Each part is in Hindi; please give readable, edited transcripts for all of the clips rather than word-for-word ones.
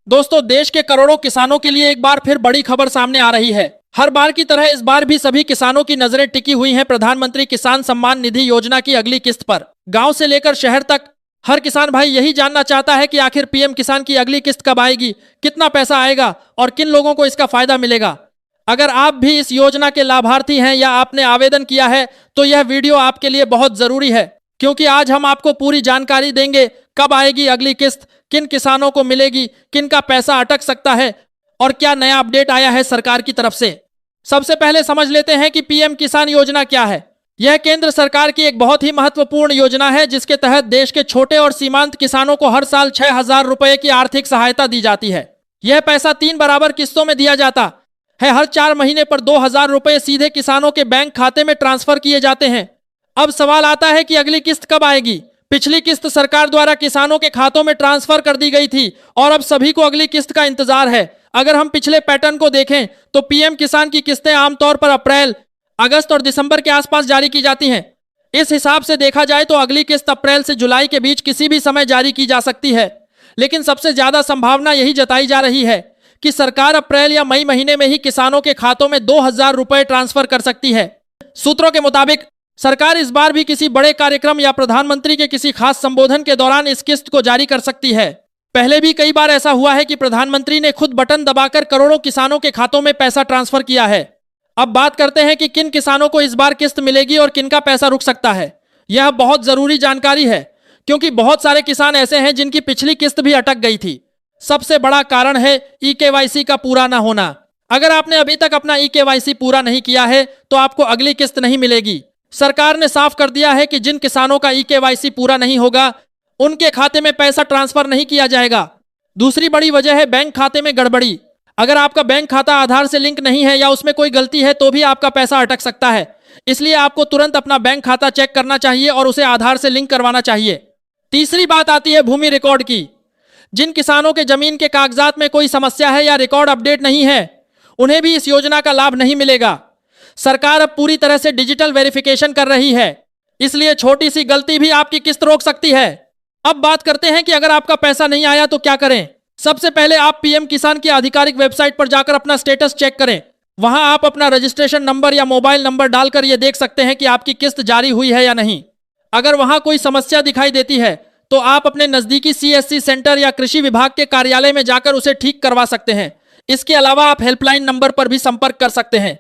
दोस्तों, देश के करोड़ों किसानों के लिए एक बार फिर बड़ी खबर सामने आ रही है। हर बार की तरह इस बार भी सभी किसानों की नजरें टिकी हुई हैं प्रधानमंत्री किसान सम्मान निधि योजना की अगली किस्त पर। गांव से लेकर शहर तक हर किसान भाई यही जानना चाहता है कि आखिर पीएम किसान की अगली किस्त कब आएगी, कितना पैसा आएगा और किन लोगों को इसका फायदा मिलेगा। अगर आप भी इस योजना के लाभार्थी हैं या आपने आवेदन किया है तो यह वीडियो आपके लिए बहुत जरूरी है, क्योंकि आज हम आपको पूरी जानकारी देंगे कब आएगी अगली किस्त, किन किसानों को मिलेगी, किन का पैसा अटक सकता है और क्या नया अपडेट आया है सरकार की तरफ से। सबसे पहले समझ लेते हैं कि पीएम किसान योजना क्या है। यह केंद्र सरकार की एक बहुत ही महत्वपूर्ण योजना है जिसके तहत देश के छोटे और सीमांत किसानों को हर साल 6,000 रुपए की आर्थिक सहायता दी जाती है। यह पैसा 3 बराबर किस्तों में दिया जाता है। हर 4 महीने पर 2,000 रुपए सीधे किसानों के बैंक खाते में ट्रांसफर किए जाते हैं। अब सवाल आता है कि अगली किस्त कब आएगी। पिछली किस्त सरकार द्वारा किसानों के खातों में ट्रांसफर कर दी गई थी और अब सभी को अगली किस्त का इंतजार है। अगर हम पिछले पैटर्न को देखें तो पीएम किसान की किस्तें आमतौर पर अप्रैल, अगस्त और दिसंबर के आसपास जारी की जाती हैं। इस हिसाब से देखा जाए तो अगली किस्त अप्रैल से जुलाई के बीच किसी भी समय जारी की जा सकती है। लेकिन सबसे ज्यादा संभावना यही जताई जा रही है कि सरकार अप्रैल या मई महीने में ही किसानों के खातों में 2,000 रुपए ट्रांसफर कर सकती है। सूत्रों के मुताबिक सरकार इस बार भी किसी बड़े कार्यक्रम या प्रधानमंत्री के किसी खास संबोधन के दौरान इस किस्त को जारी कर सकती है। पहले भी कई बार ऐसा हुआ है कि प्रधानमंत्री ने खुद बटन दबाकर करोड़ों किसानों के खातों में पैसा ट्रांसफर किया है। अब बात करते हैं कि किन किसानों को इस बार किस्त मिलेगी और किन का पैसा रुक सकता है। यह बहुत जरूरी जानकारी है क्योंकि बहुत सारे किसान ऐसे हैं जिनकी पिछली किस्त भी अटक गई थी। सबसे बड़ा कारण है ई-केवाईसी का पूरा ना होना। अगर आपने अभी तक अपना ई-केवाईसी पूरा नहीं किया है तो आपको अगली किस्त नहीं मिलेगी। सरकार ने साफ कर दिया है कि जिन किसानों का ई-केवाईसी पूरा नहीं होगा उनके खाते में पैसा ट्रांसफर नहीं किया जाएगा। दूसरी बड़ी वजह है बैंक खाते में गड़बड़ी। अगर आपका बैंक खाता आधार से लिंक नहीं है या उसमें कोई गलती है तो भी आपका पैसा अटक सकता है। इसलिए आपको तुरंत अपना बैंक खाता चेक करना चाहिए और उसे आधार से लिंक करवाना चाहिए। तीसरी बात आती है भूमि रिकॉर्ड की। जिन किसानों के जमीन के कागजात में कोई समस्या है या रिकॉर्ड अपडेट नहीं है उन्हें भी इस योजना का लाभ नहीं मिलेगा। सरकार अब पूरी तरह से डिजिटल वेरिफिकेशन कर रही है, इसलिए छोटी सी गलती भी आपकी किस्त रोक सकती है। अब बात करते हैं कि अगर आपका पैसा नहीं आया तो क्या करें। सबसे पहले आप पीएम किसान की आधिकारिक वेबसाइट पर जाकर अपना स्टेटस चेक करें। वहां आप अपना रजिस्ट्रेशन नंबर या मोबाइल नंबर डालकर यह देख सकते हैं कि आपकी किस्त जारी हुई है या नहीं। अगर वहां कोई समस्या दिखाई देती है तो आप अपने नजदीकी सीएससी सेंटर या कृषि विभाग के कार्यालय में जाकर उसे ठीक करवा सकते हैं। इसके अलावा आप हेल्पलाइन नंबर पर भी संपर्क कर सकते हैं।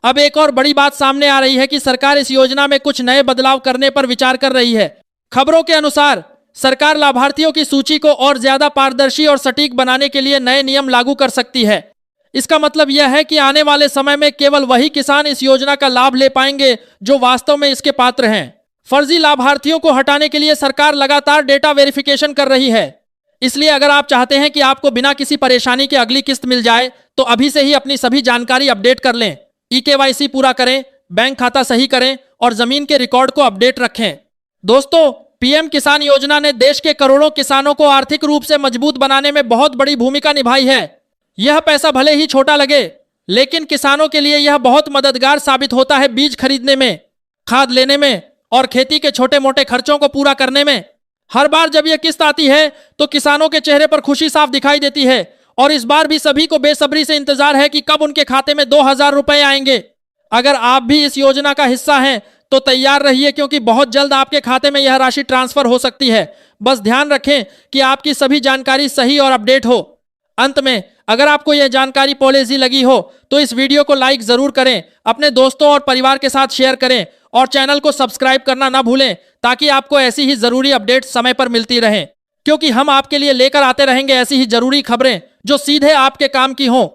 अब एक और बड़ी बात सामने आ रही है कि सरकार इस योजना में कुछ नए बदलाव करने पर विचार कर रही है। खबरों के अनुसार सरकार लाभार्थियों की सूची को और ज्यादा पारदर्शी और सटीक बनाने के लिए नए नियम लागू कर सकती है। इसका मतलब यह है कि आने वाले समय में केवल वही किसान इस योजना का लाभ ले पाएंगे जो वास्तव में इसके पात्र हैं। फर्जी लाभार्थियों को हटाने के लिए सरकार लगातार डेटा वेरिफिकेशन कर रही है। इसलिए अगर आप चाहते हैं कि आपको बिना किसी परेशानी के अगली किस्त मिल जाए तो अभी से ही अपनी सभी जानकारी अपडेट कर लें। ई-केवाईसी पूरा करें, बैंक खाता सही करें और जमीन के रिकॉर्ड को अपडेट रखें। दोस्तों, पीएम किसान योजना ने देश के करोड़ों किसानों को आर्थिक रूप से मजबूत बनाने में बहुत बड़ी भूमिका निभाई है। यह पैसा भले ही छोटा लगे लेकिन किसानों के लिए यह बहुत मददगार साबित होता है बीज खरीदने में, खाद लेने में और खेती के छोटे मोटे खर्चों को पूरा करने में। हर बार जब यह किस्त आती है तो किसानों के चेहरे पर खुशी साफ दिखाई देती है और इस बार भी सभी को बेसब्री से इंतजार है कि कब उनके खाते में 2,000 रुपए आएंगे। अगर आप भी इस योजना का हिस्सा हैं तो तैयार रहिए क्योंकि बहुत जल्द आपके खाते में यह राशि ट्रांसफर हो सकती है। बस ध्यान रखें कि आपकी सभी जानकारी सही और अपडेट हो। अंत में अगर आपको यह जानकारी पॉलिसी लगी हो तो इस वीडियो को लाइक जरूर करें, अपने दोस्तों और परिवार के साथ शेयर करें और चैनल को सब्सक्राइब करना ना भूलें ताकि आपको ऐसी ही जरूरी अपडेट समय पर मिलती रहें, क्योंकि हम आपके लिए लेकर आते रहेंगे ऐसी ही जरूरी खबरें जो सीधे आपके काम की हों।